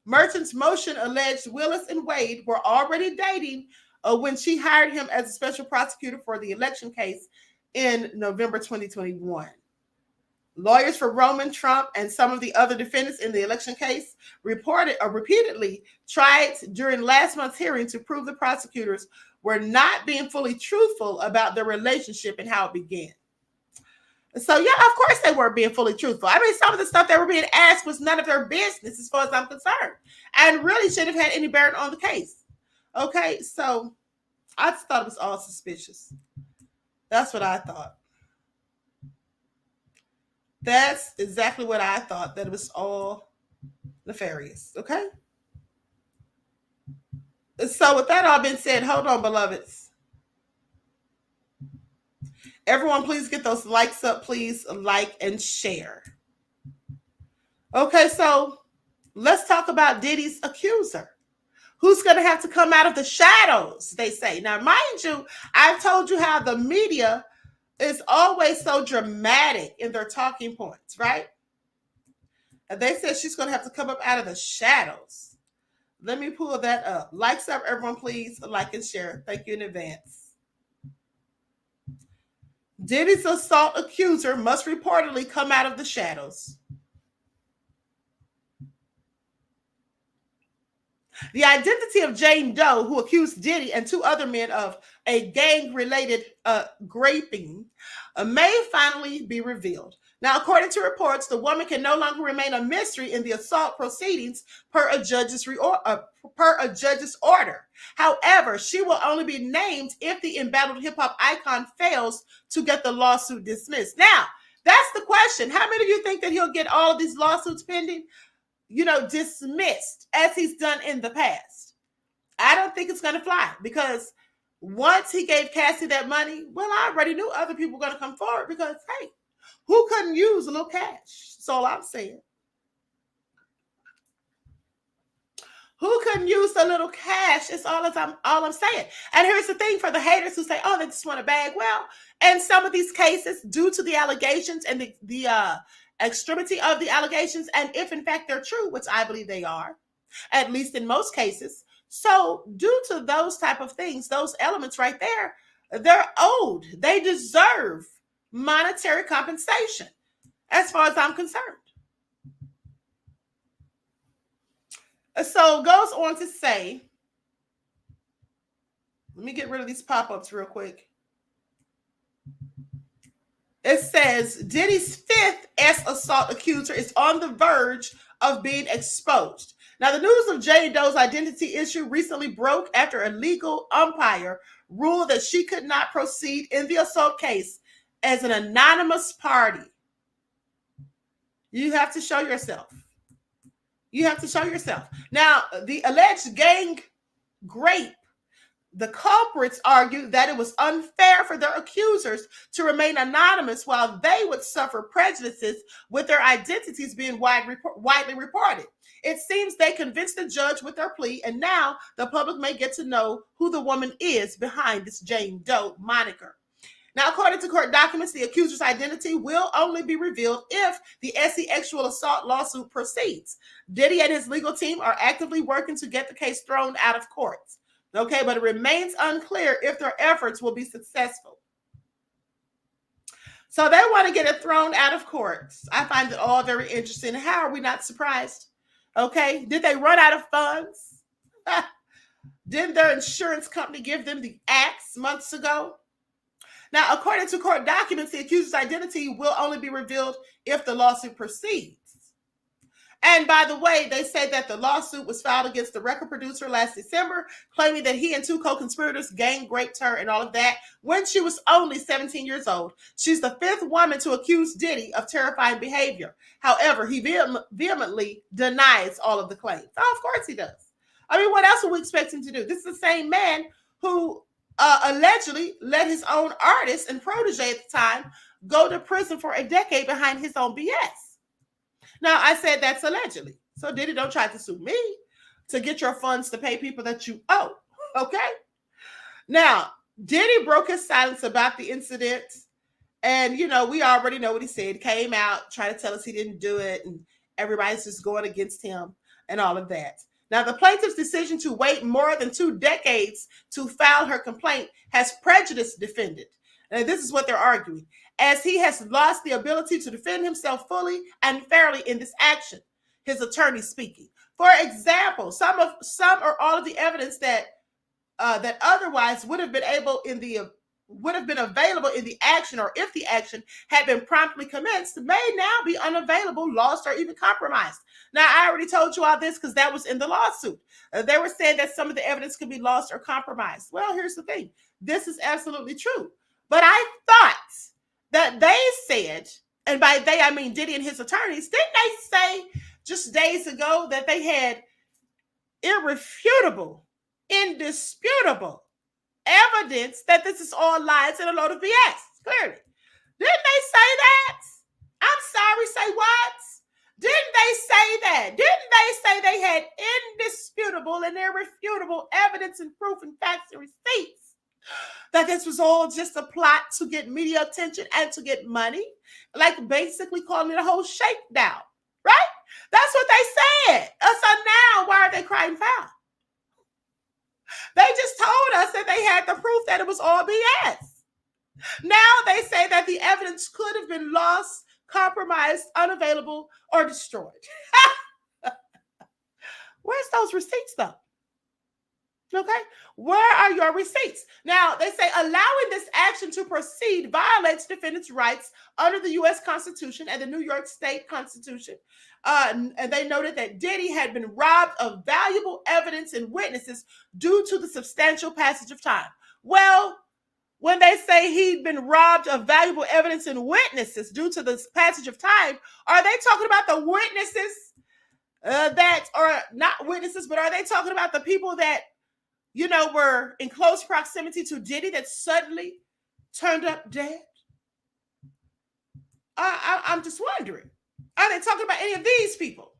Merchant's motion alleged Willis and Wade were already dating when she hired him as a special prosecutor for the election case in November 2021. Lawyers for Roman, Trump, and some of the other defendants in the election case repeatedly tried during last month's hearing to prove the prosecutors were not being fully truthful about their relationship and how it began. So, yeah, of course they weren't being fully truthful. I mean, some of the stuff they were being asked was none of their business as far as I'm concerned, and really shouldn't have had any bearing on the case. Okay, so I just thought it was all suspicious. That's what I thought. That's exactly what I thought, that it was all nefarious. Okay? So with that all been said, hold on, beloveds. Everyone, please get those likes up. Please like and share. Okay, so let's talk about Diddy's accuser. Who's going to have to come out of the shadows, they say. Now, mind you, I've told you how the media is always so dramatic in their talking points, right? And they said she's going to have to come up out of the shadows. Let me pull that up. Likes up, everyone, please. Like and share. Thank you in advance. Diddy's assault accuser must reportedly come out of the shadows. The identity of Jane Doe, who accused Diddy and two other men of a gang-related raping, may finally be revealed. Now, according to reports, the woman can no longer remain a mystery in the assault proceedings per a judge's order. However, she will only be named if the embattled hip-hop icon fails to get the lawsuit dismissed. Now, that's the question. How many of you think that he'll get all of these lawsuits pending, dismissed as he's done in the past? I don't think it's going to fly, because once he gave Cassie that money, well, I already knew other people were going to come forward, because, hey, who couldn't use a little cash? That's all I'm saying. Who couldn't use a little cash? It's all I'm saying. And here's the thing for the haters who say, oh, they just want a bag. Well, in some of these cases, due to the allegations and the extremity of the allegations, and if in fact they're true, which I believe they are, at least in most cases. So due to those type of things, those elements right there, they're owed. They deserve monetary compensation, as far as I'm concerned. So goes on to say, let me get rid of these pop-ups real quick. It says Diddy's fifth assault accuser is on the verge of being exposed. Now, the news of Jane Doe's identity issue recently broke after a legal umpire ruled that she could not proceed in the assault case as an anonymous party. You have to show yourself. You have to show yourself. Now, the alleged gang rape, the culprits argued that it was unfair for their accusers to remain anonymous while they would suffer prejudices with their identities being widely reported. It seems they convinced the judge with their plea, and now the public may get to know who the woman is behind this Jane Doe moniker. Now, according to court documents, the accuser's identity will only be revealed if the sexual assault lawsuit proceeds. Diddy and his legal team are actively working to get the case thrown out of court. Okay, but it remains unclear if their efforts will be successful. So they want to get it thrown out of court. I find it all very interesting. How are we not surprised? Okay, did they run out of funds? Didn't their insurance company give them the axe months ago? Now, according to court documents, the accuser's identity will only be revealed if the lawsuit proceeds. And by the way, they say that the lawsuit was filed against the record producer last December, claiming that he and two co-conspirators gang raped her and all of that when she was only 17 years old. She's the fifth woman to accuse Diddy of terrifying behavior. However, he vehemently denies all of the claims. Oh, of course he does. I mean, what else would we expect him to do? This is the same man who allegedly let his own artist and protege at the time go to prison for a decade behind his own BS. Now, I said that's allegedly. So Diddy, don't try to sue me to get your funds to pay people that you owe. Okay? Now, Diddy broke his silence about the incident. And, you know, we already know what he said. He came out trying to tell us he didn't do it. And everybody's just going against him and all of that. Now, the plaintiff's decision to wait more than 2 decades to file her complaint has prejudiced the defendant. And this is what they're arguing, as he has lost the ability to defend himself fully and fairly in this action. His attorney speaking. For example, some or all of the evidence that otherwise would have been available in the action, or if the action had been promptly commenced, may now be unavailable, lost, or even compromised. Now, I already told you all this because that was in the lawsuit. They were saying that some of the evidence could be lost or compromised. Well, here's the thing. This is absolutely true. But I thought that they said, and by they, I mean Diddy and his attorneys, didn't they say just days ago that they had irrefutable, indisputable evidence that this is all lies and a load of BS? Clearly. Didn't they say that? I'm sorry, say what? Didn't they say that? Didn't they say they had indisputable and irrefutable evidence and proof and facts and receipts that this was all just a plot to get media attention and to get money? Like basically calling it a whole shakedown, right? That's what they said. So now why are they crying foul? They just told us that they had the proof that it was all BS. Now they say that the evidence could have been lost, compromised, unavailable, or destroyed. Where's those receipts though? Okay, where are your receipts? Now, they say allowing this action to proceed violates defendants' rights under the U.S. Constitution and the New York State Constitution. And they noted that Diddy had been robbed of valuable evidence and witnesses due to the substantial passage of time. Well, when they say he'd been robbed of valuable evidence and witnesses due to the passage of time, are they talking about the witnesses that are not witnesses, but are they talking about the people that, you know, were in close proximity to Diddy that suddenly turned up dead? I'm just wondering. Are they talking about any of these people?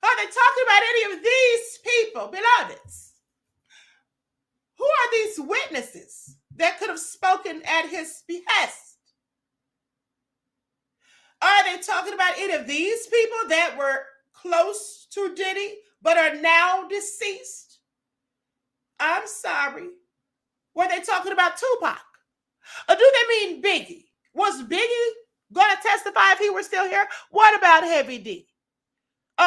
Are they talking about any of these people, beloveds? Who are these witnesses that could have spoken at his behest? Are they talking about any of these people that were close to Diddy but are now deceased? I'm sorry. Were they talking about Tupac? Or do they mean Biggie? Was Biggie going to testify if he were still here? What about Heavy D?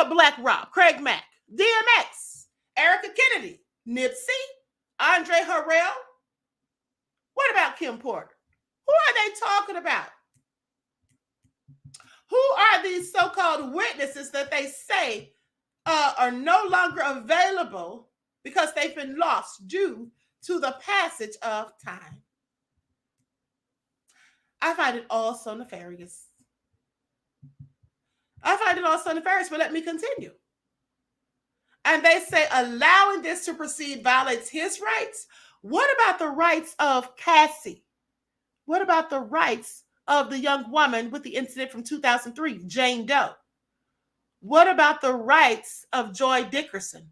Black Rob, Craig Mack, DMX, Erica Kennedy, Nipsey, Andre Harrell? What about Kim Porter? Who are they talking about? Who are these so-called witnesses that they say are no longer available because they've been lost due to the passage of time? I find it all so nefarious. But let me continue. And they say allowing this to proceed violates his rights. What about the rights of Cassie? What about the rights of the young woman with the incident from 2003, Jane Doe? What about the rights of Joy Dickerson?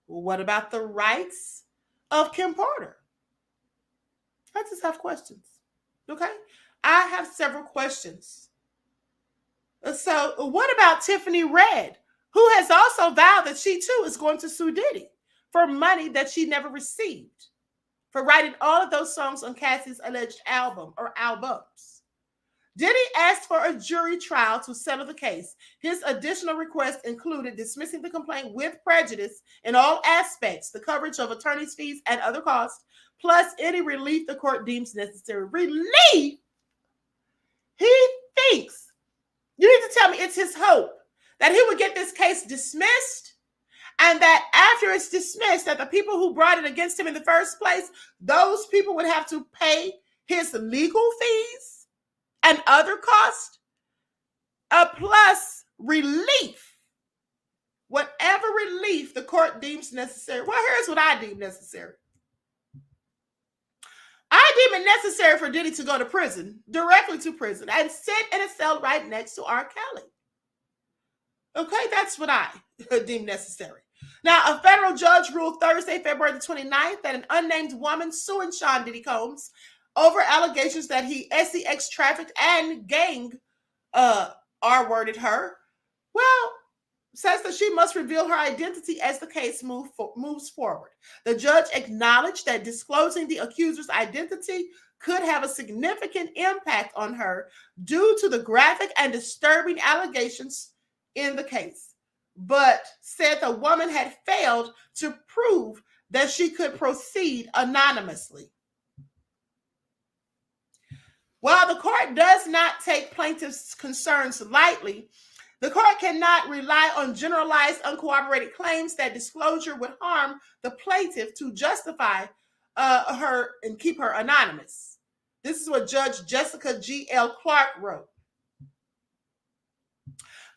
What about the rights of Kim Porter? I just have questions. Okay? I have several questions. So what about Tiffany Red, who has also vowed that she too is going to sue Diddy for money that she never received for writing all of those songs on Cassie's alleged album or albums? Diddy asked for a jury trial to settle the case. His additional request included dismissing the complaint with prejudice in all aspects, the coverage of attorney's fees and other costs, plus any relief the court deems necessary. Relief? He thinks, you need to tell me it's his hope that he would get this case dismissed, and that after it's dismissed, that the people who brought it against him in the first place, those people would have to pay his legal fees and other costs, plus relief, whatever relief the court deems necessary. Well, here's what I deem necessary. I deem it necessary for Diddy to go to prison, directly to prison, and sit in a cell right next to R. Kelly. Okay, that's what I deem necessary. Now, a federal judge ruled Thursday, February the 29th, that an unnamed woman suing Sean Diddy Combs over allegations that he sex trafficked and gang R-worded her, well, says that she must reveal her identity as the case moves forward. The judge acknowledged that disclosing the accuser's identity could have a significant impact on her due to the graphic and disturbing allegations in the case, but said the woman had failed to prove that she could proceed anonymously. While the court does not take plaintiff's concerns lightly, the court cannot rely on generalized, uncorroborated claims that disclosure would harm the plaintiff to justify her and keep her anonymous. This is what Judge Jessica G.L. Clark wrote.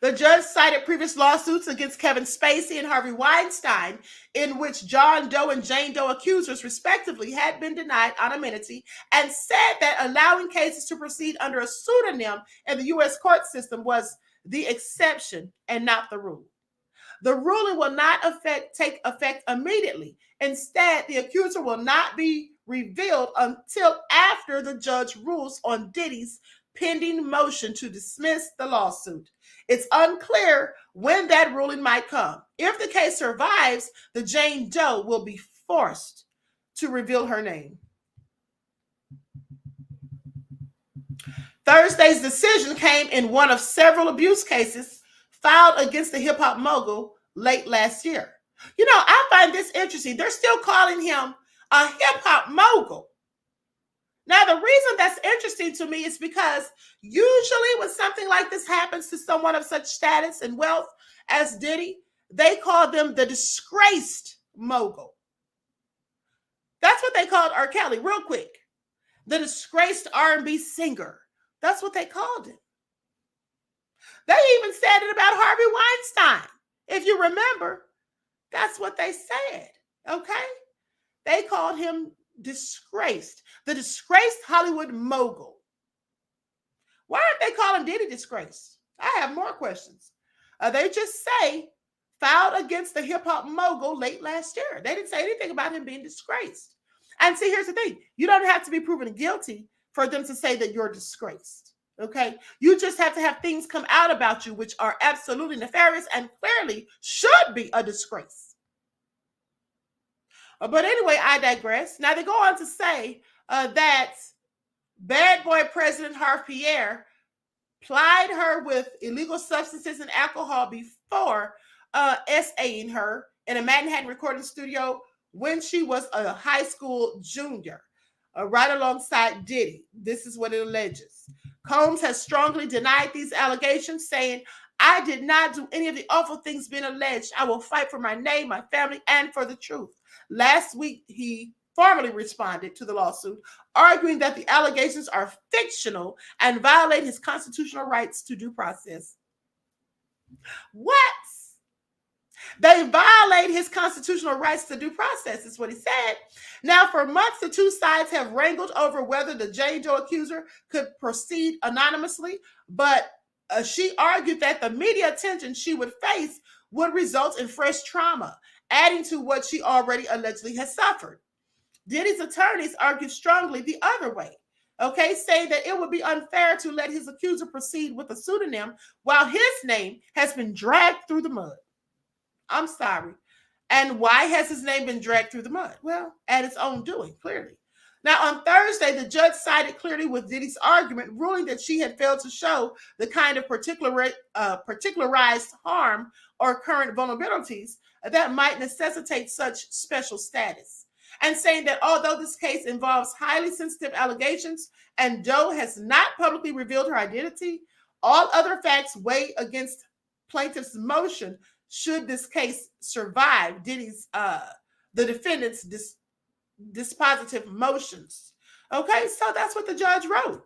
The judge cited previous lawsuits against Kevin Spacey and Harvey Weinstein, in which John Doe and Jane Doe accusers, respectively, had been denied anonymity, and said that allowing cases to proceed under a pseudonym in the U.S. court system was the exception and not the rule. The ruling will not take effect immediately. Instead, the accuser will not be revealed until after the judge rules on Diddy's pending motion to dismiss the lawsuit. It's unclear when that ruling might come. If the case survives, the Jane Doe will be forced to reveal her name. Thursday's decision came in one of several abuse cases filed against the hip-hop mogul late last year. You know, I find this interesting. They're still calling him a hip-hop mogul. Now, the reason that's interesting to me is because usually when something like this happens to someone of such status and wealth as Diddy, they call them the disgraced mogul. That's what they called R. Kelly, real quick. The disgraced R&B singer. That's what they called him. They even said it about Harvey Weinstein. If you remember, that's what they said, okay? They called him disgraced, the disgraced Hollywood mogul. Why aren't they calling Diddy disgraced? I have more questions. They just say filed against the hip-hop mogul late last year. They didn't say anything about him being disgraced. And see, here's the thing. You don't have to be proven guilty for them to say that you're disgraced, okay? You just have to have things come out about you which are absolutely nefarious and clearly should be a disgrace. But anyway, I digress. Now, they go on to say that bad boy President Harve Pierre plied her with illegal substances and alcohol before SAing her in a Manhattan recording studio when she was a high school junior, right alongside Diddy. This is what it alleges. Combs has strongly denied these allegations, saying, "I did not do any of the awful things being alleged. I will fight for my name, my family, and for the truth." Last week, he formally responded to the lawsuit, arguing that the allegations are fictional and violate his constitutional rights to due process. What? They violate his constitutional rights to due process, is what he said. Now, for months, the two sides have wrangled over whether the Jane Doe accuser could proceed anonymously, but she argued that the media attention she would face would result in fresh trauma, adding to what she already allegedly has suffered. Diddy's attorneys argued strongly the other way, okay, saying that it would be unfair to let his accuser proceed with a pseudonym while his name has been dragged through the mud. I'm sorry. And why has his name been dragged through the mud? Well, at its own doing, clearly. Now, on Thursday, the judge sided clearly with Diddy's argument, ruling that she had failed to show the kind of particularized harm or current vulnerabilities that might necessitate such special status, and saying that although this case involves highly sensitive allegations and Doe has not publicly revealed her identity, all other facts weigh against plaintiff's motion should this case survive Diddy's, the defendant's dispositive motions. Okay, so that's what the judge wrote.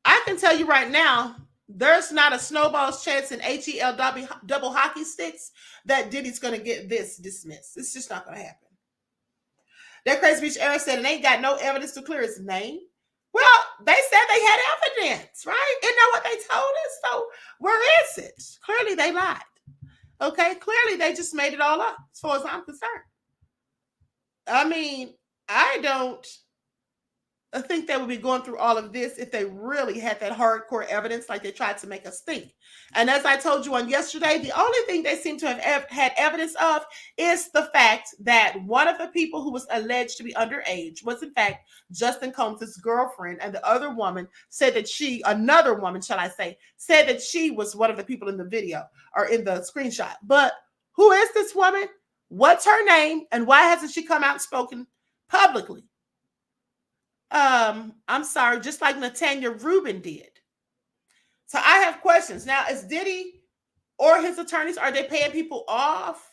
I can tell you right now, there's not a snowball's chance in HEL double hockey sticks that Diddy's going to get this dismissed. It's just not going to happen. That Crazy Beach Era said it ain't got no evidence to clear his name. Well, they said they had evidence, right? Isn't that what they told us? So where is it? Clearly they lied. Okay, clearly they just made it all up as far as I'm concerned. I mean, I don't think they would be going through all of this if they really had that hardcore evidence like they tried to make us think. And as I told you on yesterday, the only thing they seem to have had evidence of is the fact that one of the people who was alleged to be underage was in fact Justin Combs' girlfriend, and the other woman said that another woman, shall I say, said that she was one of the people in the video or in the screenshot. But who is this woman? What's her name? And why hasn't she come out and spoken publicly? I'm sorry, just like Natanya Rubin did. So I have questions. Now, is Diddy or his attorneys, are they paying people off,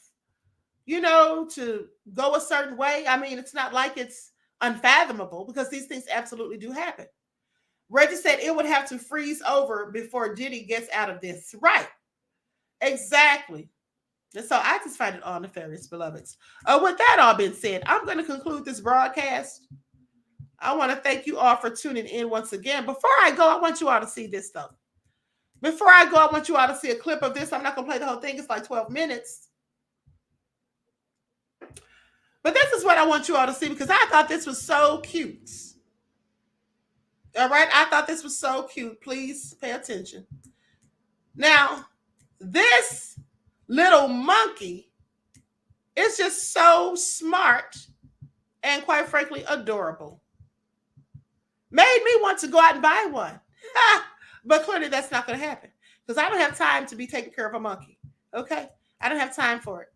to go a certain way? I mean, it's not like it's unfathomable because these things absolutely do happen. Reggie said it would have to freeze over before Diddy gets out of this. Right. Exactly. And so I just find it all nefarious, beloveds. With that all being said, I'm going to conclude this broadcast. I want to thank you all for tuning in once again. Before I go, I want you all to see this, though. Before I go, I want you all to see a clip of this. I'm not going to play the whole thing. It's like 12 minutes. But this is what I want you all to see because I thought this was so cute. All right? I thought this was so cute. Please pay attention. Now, this little monkey is just so smart and, quite frankly, adorable. Made me want to go out and buy one. But clearly that's not going to happen because I don't have time to be taking care of a monkey. Okay? I don't have time for it.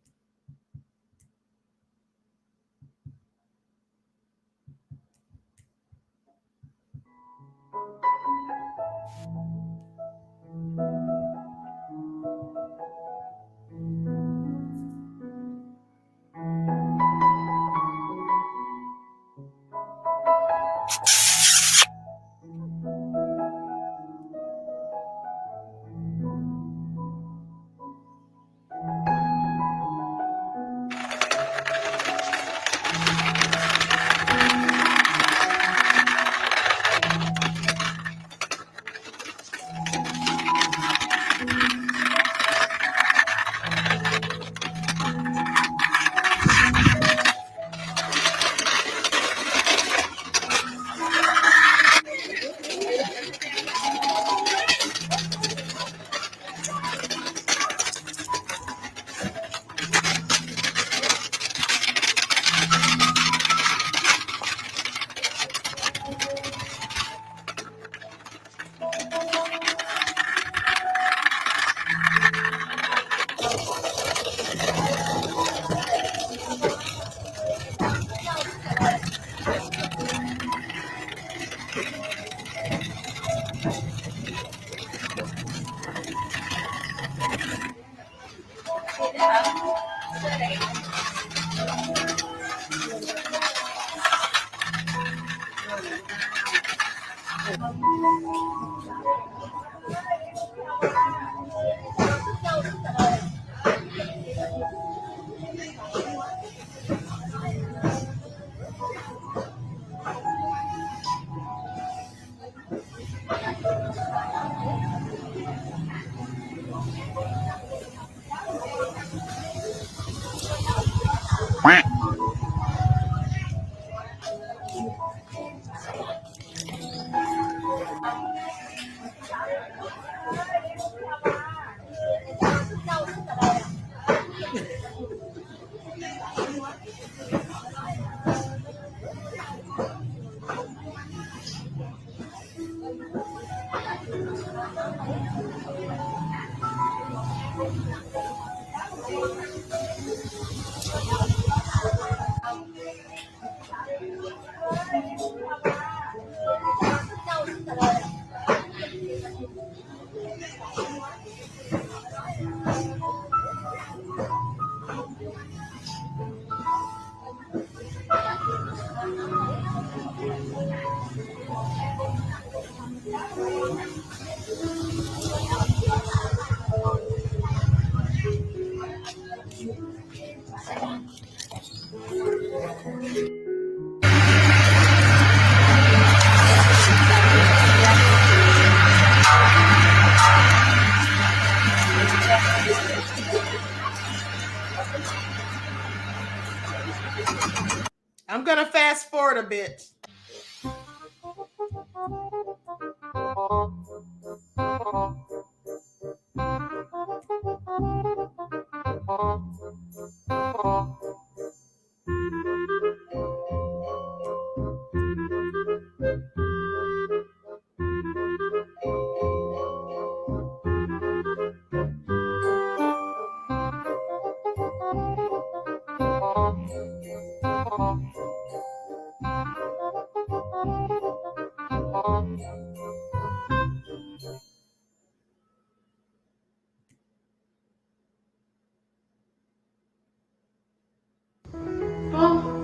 I'm gonna fast forward a bit.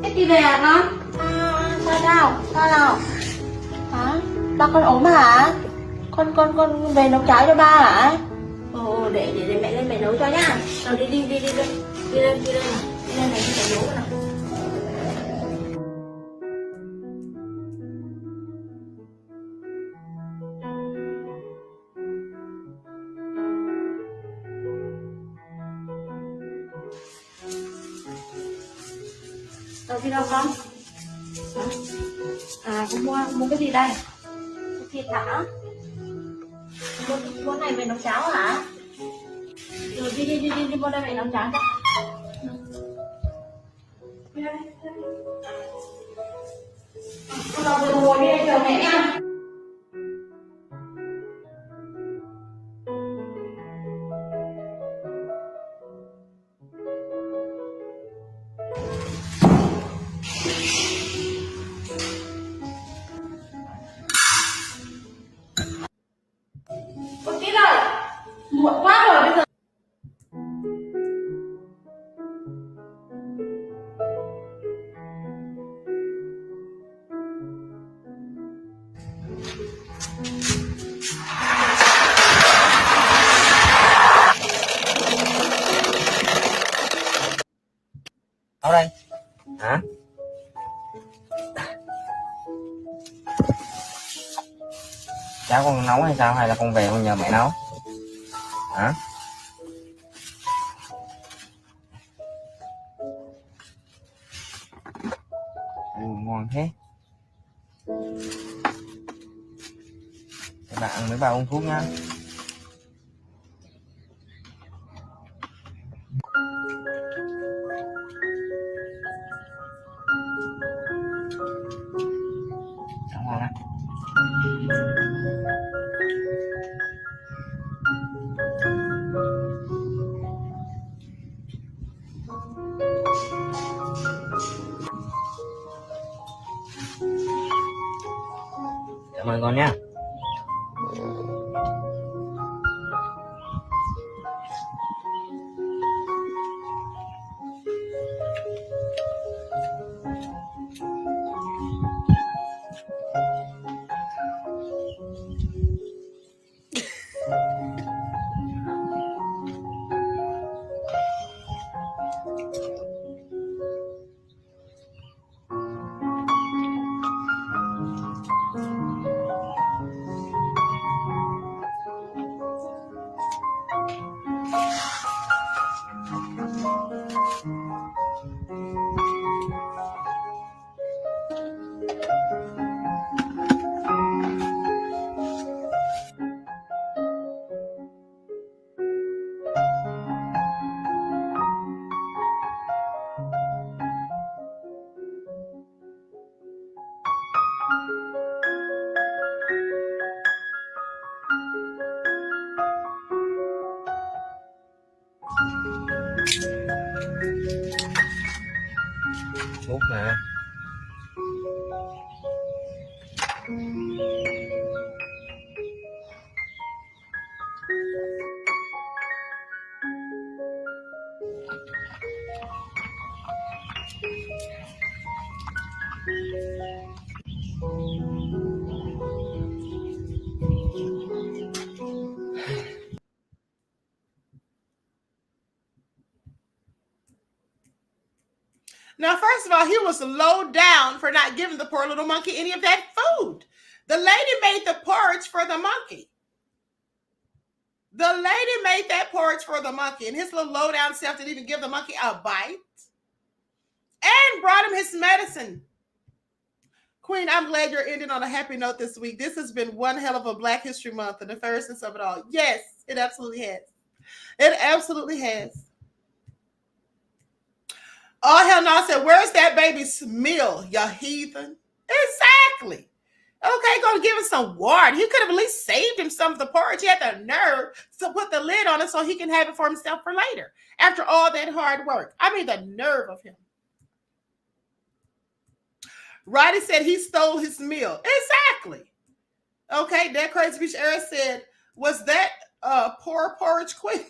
Thích đi về hả con? Sao nào? Sao nào? Hả? Ba con ốm hả? Con về nấu cháo cho ba hả? Để mẹ lên mẹ nấu cho nhá. Rồi đi lên này, đi lên này đi mẹ nấu nào. Đâu đi đâu con? Hả? À con mua cái gì đây? Cái thịt hả? Mua này về nấu cháo hả? Rồi đi mua đây về nấu cháo cho. Đi đây. Con vào rồi ngồi đi đây chờ mẹ nha. Con tí rồi. Muộn quá rồi bây giờ. Ở đây hả? Cháo con nấu hay sao, hay là con về con nhờ mẹ nấu hả? Ngon thế. Các bạn ăn mấy bà uống thuốc nha. Ngon lắm. Cảm ơn con nha. Thuốc nè. Now, first of all, he was low down for not giving the poor little monkey any of that food. The lady made the porridge for the monkey. The lady made that porridge for the monkey, and his little low down self didn't even give the monkey a bite and brought him his medicine. Queen, I'm glad you're ending on a happy note this week. This has been one hell of a Black History Month and the fierceness of it all. Yes, it absolutely has. It absolutely has. Oh, hell no. I said, where's that baby's meal, you heathen? Exactly. Okay, gonna give him some water. He could have at least saved him some of the porridge. He had the nerve to put the lid on it so he can have it for himself for later. After all that hard work. I mean, the nerve of him. Roddy said he stole his meal. Exactly. Okay, that crazy bitch era said, was that poor porridge queen?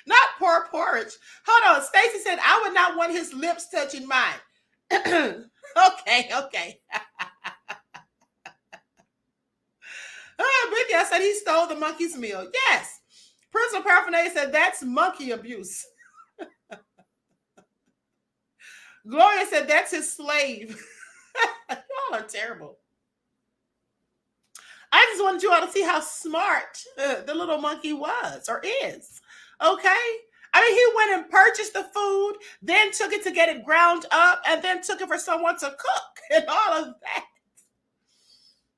Not poor porridge. Hold on. Stacy said, I would not want his lips touching mine. Okay. Vicky, I said he stole the monkey's meal. Yes. Principal Paraphernalia said that's monkey abuse. Gloria said that's his slave. Y'all are terrible. I just wanted you all to see how smart the little monkey was or is. Okay? I mean, he went and purchased the food, then took it to get it ground up, and then took it for someone to cook and all of that.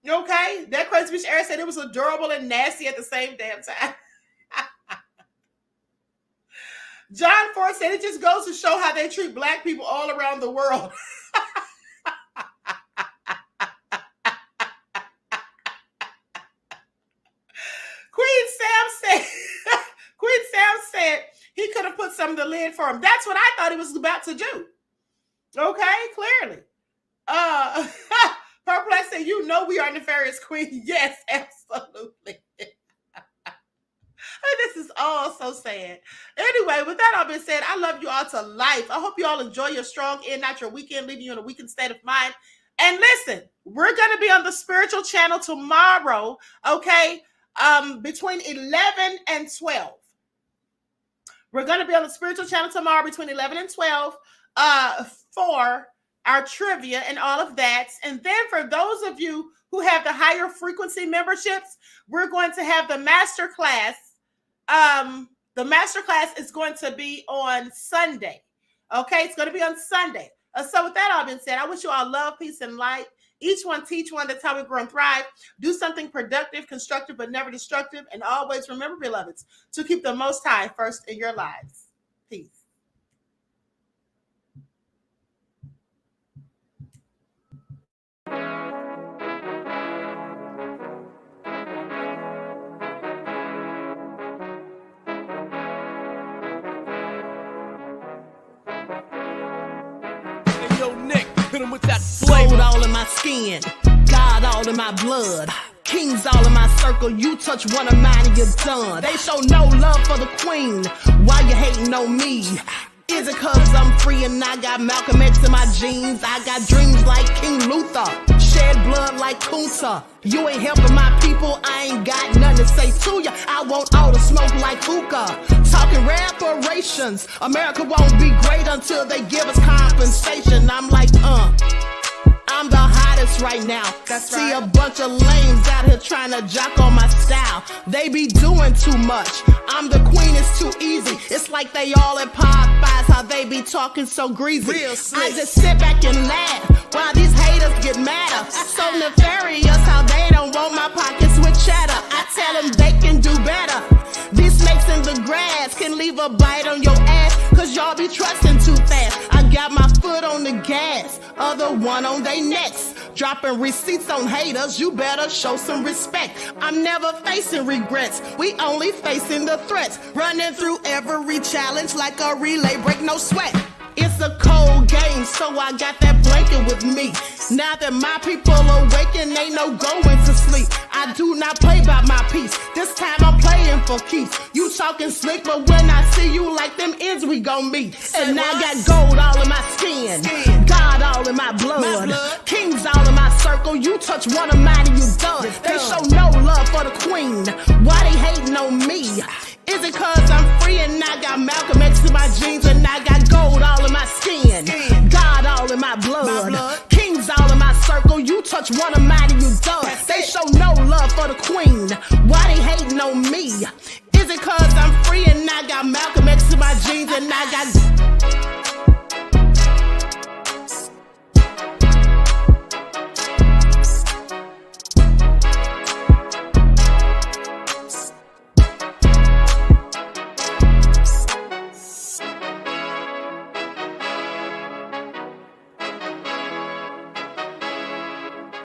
Okay? That crazy bitch Eric said it was adorable and nasty at the same damn time. John Ford said it just goes to show how they treat Black people all around the world. Queen Sam said he could have put some of the lid for him. That's what I thought he was about to do. Okay, clearly. Purple X said, you know we are nefarious, Queen. Yes, absolutely. This is all so sad. Anyway, with that all being said, I love you all to life. I hope you all enjoy your strong end, not your weekend, leaving you in a weakened state of mind. And listen, we're going to be on the spiritual channel tomorrow, okay, between 11 and 12. We're going to be on the spiritual channel tomorrow between 11 and 12 for our trivia and all of that. And then for those of you who have the higher frequency memberships, we're going to have the master class. The master class is going to be on Sunday. Okay, it's going to be on Sunday. So with that all being said, I wish you all love, peace, and light. Each one teach one. That's how we grow and thrive. Do something productive, constructive, but never destructive. And always remember, beloveds, to keep the Most High first in your lives. Peace. With that flavor all in my skin, God all in my blood, kings all in my circle. You touch one of mine and you're done. They show no love for the queen. Why you hating on me? Is it cause I'm free and I got Malcolm X in my jeans? I got dreams like King Luther, shed blood like Kunta. You ain't helping my people, I ain't got nothing to say to ya. I want all the smoke like hookah. Talking reparations, America won't be great until they give us compensation. I'm like, I'm the hottest right now. That's See right. a bunch of lames out here trying to jock on my style. They be doing too much. I'm the queen, it's too easy. It's like they all at Popeyes, how they be talking so greasy. Real slick. I just sit back and laugh while these haters get madder. So nefarious how they don't want my pockets with cheddar. I tell them they can do better. These snakes in the grass can leave a bite on your ass, cause y'all be trusting too fast. I got my foot on the the gas, other one on they necks. Dropping receipts on haters, you better show some respect. I'm never facing regrets, we only facing the threats. Running through every challenge like a relay, break no sweat. It's a cold game, so I got that blanket with me. Now that my people awaken, ain't no going to sleep. I do not play by my piece, this time I'm playing for keeps. You talking slick, but when I see you like them ends, we gon' meet. And I got gold all in my skin, God all in my blood, kings all in my circle. You touch one of mine and you done. They show no love for the queen, why they hating on me? Is it cause I'm free and I got Malcolm X in my jeans and I got gold all in my skin, God all in my blood, kings all in my circle. You touch one of mine and you done.